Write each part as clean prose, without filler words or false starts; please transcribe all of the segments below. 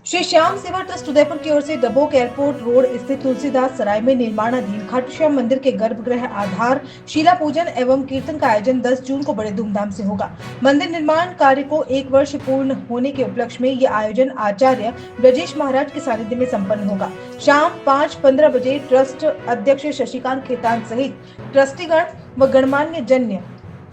श्री श्याम सेवा ट्रस्ट उदयपुर की ओर से डबोक एयरपोर्ट रोड स्थित तुलसीदास सराय में निर्माणाधीन खाटू श्याम मंदिर के गर्भगृह आधार शिला पूजन एवं कीर्तन का आयोजन 10 जून को बड़े धूमधाम से होगा। मंदिर निर्माण कार्य को 1 वर्ष पूर्ण होने के उपलक्ष्य में यह आयोजन आचार्य ब्रजेश महाराज के सानिध्य में संपन्न होगा। शाम 5:15 बजे ट्रस्ट अध्यक्ष शशिकांत खेतान सहित ट्रस्टीगण व गणमान्य जन्य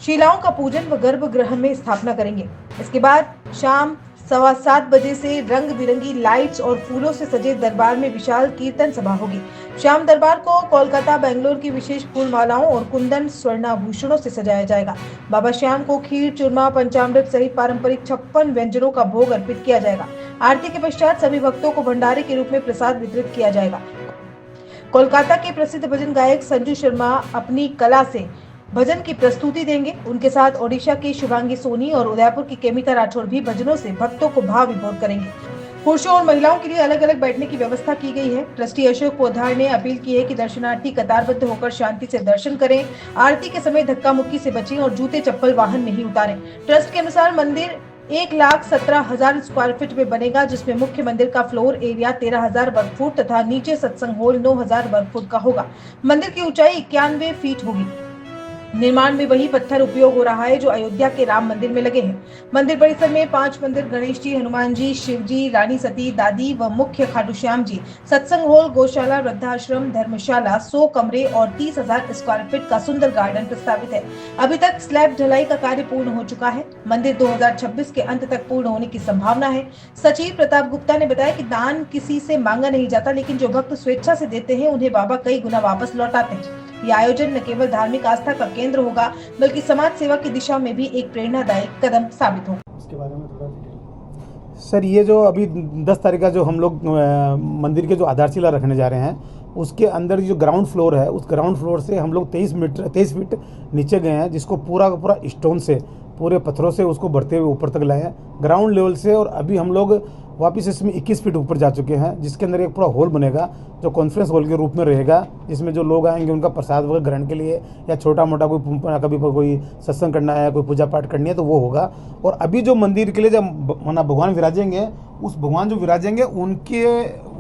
शिलाओं का पूजन व गर्भगृह में स्थापना करेंगे। इसके बाद शाम 7:15 बजे से रंग बिरंगी लाइट्स और फूलों से सजे दरबार में विशाल कीर्तन सभा होगी। शाम दरबार को कोलकाता बेंगलोर की विशेष फूल मालाओं और कुंदन स्वर्णाभूषणों से सजाया जाएगा। बाबा श्याम को खीर, चूरमा, पंचामृत सहित पारंपरिक 56 व्यंजनों का भोग अर्पित किया जाएगा। आरती के पश्चात सभी भक्तों को भंडारे के रूप में प्रसाद वितरित किया जाएगा। कोलकाता के प्रसिद्ध भजन गायक संजू शर्मा अपनी कला से भजन की प्रस्तुति देंगे। उनके साथ ओडिशा की शुभांगी सोनी और उदयपुर की केमिका राठौड़ भी भजनों से भक्तों को भाव विभोर करेंगे। पुरुषों और महिलाओं के लिए अलग अलग बैठने की व्यवस्था की गई है। ट्रस्टी अशोक पोधार ने अपील की है कि दर्शनार्थी कतारबद्ध होकर शांति से दर्शन करें, आरती के समय धक्का मुक्की से बचें और जूते चप्पल वाहन नहीं उतारें। ट्रस्ट के अनुसार मंदिर 1,17,000 स्क्वायर फीट में बनेगा, जिसमें मुख्य मंदिर का फ्लोर एरिया 13,000 वर्ग फुट तथा नीचे सत्संग हॉल 9,000 वर्ग फुट का होगा। मंदिर की ऊंचाई 91 फीट होगी। निर्माण में वही पत्थर उपयोग हो रहा है जो अयोध्या के राम मंदिर में लगे हैं। मंदिर परिसर में 5 मंदिर, गणेश जी, हनुमान जी, शिव जी, रानी सती, दादी व मुख्य खाटू श्याम जी, सत्संग हॉल, गौशाला, वृद्धाश्रम, धर्मशाला, 100 कमरे और 30,000 स्क्वायर फीट का सुंदर गार्डन प्रस्तावित है। अभी तक स्लैब ढलाई का कार्य पूर्ण हो चुका है। मंदिर 2026 के अंत तक पूर्ण होने की संभावना है। सचिव प्रताप गुप्ता ने बताया कि दान किसी से मांगा नहीं जाता, लेकिन जो भक्त स्वेच्छा से देते हैं उन्हें बाबा कई गुना वापस लौटाते हैं। यह आयोजन न केवल धार्मिक आस्था का केंद्र होगा, बल्कि समाज सेवा की दिशा में भी एक प्रेरणादायक कदम साबित होगा। इसके बारे में थोड़ा डिटेल सर, ये जो अभी 10 तारीख का जो हम लोग मंदिर के जो आधारशिला रखने जा रहे हैं, उसके अंदर जो ग्राउंड फ्लोर है, उस ग्राउंड फ्लोर से हम लोग 23 फीट नीचे गए हैं, जिसको पूरा का पूरा स्टोन से, पूरे पत्थरों से उसको बढ़ते हुए ऊपर तक लाए हैं ग्राउंड लेवल से। और अभी हम लोग वापस इसमें 21 फीट ऊपर जा चुके हैं, जिसके अंदर एक पूरा हॉल बनेगा जो कॉन्फ्रेंस हॉल के रूप में रहेगा, जिसमें जो लोग आएंगे उनका प्रसाद वगैरह ग्रहण के लिए या छोटा मोटा कभी कोई सत्संग करना है, कोई पूजा पाठ करनी है तो वो होगा। और अभी जो मंदिर के लिए जब भगवान विराजेंगे, उस भगवान जो विराजेंगे उनके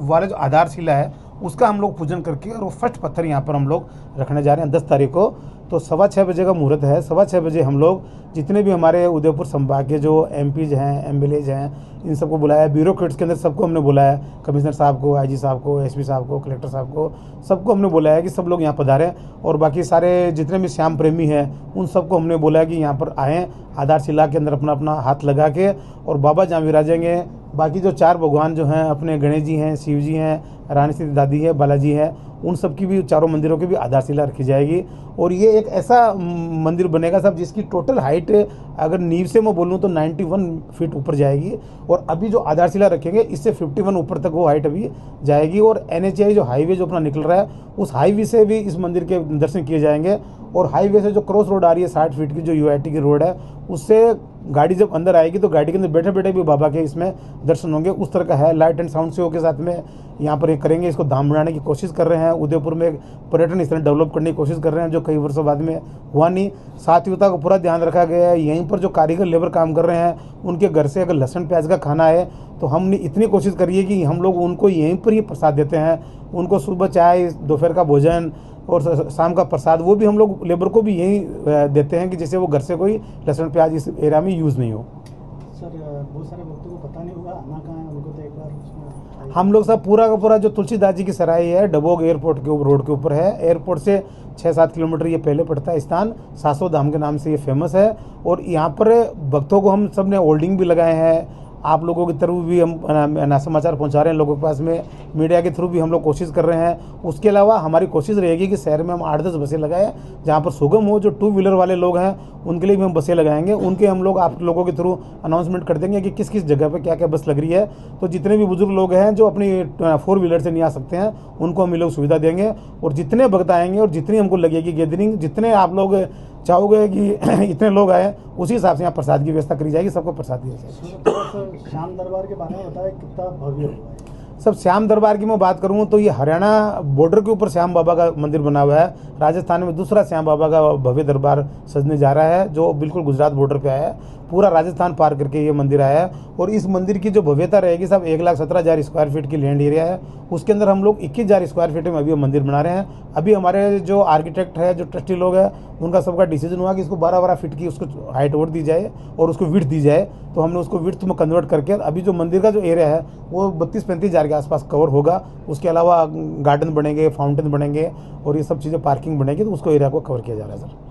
वाले जो आधारशिला है उसका हम लोग पूजन करके और वो फर्स्ट पत्थर यहाँ पर हम लोग रखने जा रहे हैं 10 तारीख को। तो 6:15 बजे का मुहूर्त है। 6:15 बजे हम लोग जितने भी हमारे उदयपुर संभाग के जो एमपीज हैं, एमएलएज हैं, इन सबको बुलाया। ब्यूरोक्रेट्स के अंदर सबको हमने बुलाया, कमिश्नर साहब को, आईजी साहब को, एसपी साहब को, कलेक्टर साहब को, सबको हमने बुलाया कि सब लोग यहाँ पधारें। और बाकी सारे जितने भी श्याम प्रेमी हैं उन सबको हमने बोला कि यहाँ पर आएँ, आधारशिला के अंदर अपना अपना हाथ लगा के और बाबा जहाँ विराजेंगे। बाकी जो 4 भगवान जो हैं अपने गणेश जी हैं, शिव जी हैं, रानी सती दादी है, बालाजी है, उन सब की भी, चारों मंदिरों की भी आधारशिला रखी जाएगी। और ये एक ऐसा मंदिर बनेगा साहब जिसकी टोटल हाइट अगर नींव से मैं बोलूँ तो 91 फीट ऊपर जाएगी। और अभी जो आधारशिला रखेंगे इससे 51 ऊपर तक वो हाइट अभी जाएगी। और NHAI जो हाईवे जो अपना निकल रहा है, उस हाईवे से भी इस मंदिर के दर्शन किए जाएंगे। और हाईवे से जो क्रॉस रोड आ रही है 60 फीट की, जो UIT की रोड है, उससे गाड़ी जब अंदर आएगी तो गाड़ी के अंदर बैठे बैठे भी बाबा के इसमें दर्शन होंगे। उस तरह का है। लाइट एंड साउंड शो के साथ में यहाँ पर करेंगे। इसको धाम बनाने की कोशिश कर रहे हैं। उदयपुर में एक पर्यटन स्थल डेवलप करने की कोशिश कर रहे हैं, जो कई वर्षों बाद में हुआ नहीं। सात्विकता का पूरा ध्यान रखा गया है। यहीं पर जो कारीगर लेबर काम कर रहे हैं, उनके घर से अगर लहसुन प्याज का खाना है तो हमने इतनी कोशिश करी है कि हम लोग उनको यहीं पर ही प्रसाद देते हैं। उनको सुबह चाय, दोपहर का भोजन और शाम का प्रसाद वो भी हम लोग लेबर को भी यही देते हैं कि जैसे वो घर से कोई लहसुन प्याज इस एरिया में यूज़ नहीं हो। सर, बहुत सारे भक्तों को पता नहीं होगा आना कहाँ है, उनको तो एक बार उसमें हम लोग सब पूरा का पूरा जो तुलसीदास जी की सराय है, डबोक एयरपोर्ट के रोड के ऊपर है। एयरपोर्ट से 6-7 किलोमीटर ये पहले पड़ता है स्थान। 700 धाम के नाम से ये फेमस है। और यहाँ पर भक्तों को हम सब ने होल्डिंग भी लगाए हैं। आप लोगों के थ्रू भी हम समाचार पहुंचा रहे हैं लोगों के पास में, मीडिया के थ्रू भी हम लोग कोशिश कर रहे हैं। उसके अलावा हमारी कोशिश रहेगी कि शहर में हम 8-10 बसें लगाएं, जहां पर सुगम हो। जो 2 व्हीलर वाले लोग हैं उनके लिए भी हम बसें लगाएंगे। उनके हम लोग आप लोगों के थ्रू अनाउंसमेंट कर देंगे कि किस किस जगह पर क्या क्या बस लग रही है। तो जितने भी बुजुर्ग लोग हैं जो अपनी 4 व्हीलर से नहीं आ सकते हैं, उनको हम लोग सुविधा देंगे। और जितने भक्त आएंगे और जितनी हमको लगेगी गैदरिंग, जितने आप लोग चाहोगे कि इतने लोग आए, उसी हिसाब से यहाँ प्रसाद की व्यवस्था करी जाएगी, सबको प्रसाद दिया जाएगा। श्याम दरबार के बारे में बताया कितना भव्य हुआ है। सब श्याम दरबार की मैं बात करूँ तो ये हरियाणा बॉर्डर के ऊपर श्याम बाबा का मंदिर बना हुआ है। राजस्थान में दूसरा श्याम बाबा का भव्य दरबार सजने जा रहा है, जो बिल्कुल गुजरात बॉर्डर पे आया है। पूरा राजस्थान पार करके ये मंदिर आया है। और इस मंदिर की जो भव्यता रहेगी साहब 1,17,000 स्क्वायर फीट की लैंड एरिया है, उसके अंदर हम लोग 21,000 स्क्वायर फीट में अभी मंदिर बना रहे हैं। अभी हमारे जो आर्किटेक्ट है, जो ट्रस्टी लोग हैं, उनका सबका डिसीजन हुआ कि इसको 12-12 फीट की उसको हाइट और दी जाए और उसको विड्थ दी जाए। तो हमने उसको विड्थ में कन्वर्ट करके अभी जो मंदिर का जो एरिया है वो 32-35,000 के आसपास कवर होगा। उसके अलावा गार्डन बनेंगे, फाउंटेन बनेंगे और ये सब चीज़ें, पार्किंग बनेगी, तो उसको एरिया को कवर किया जा रहा है सर।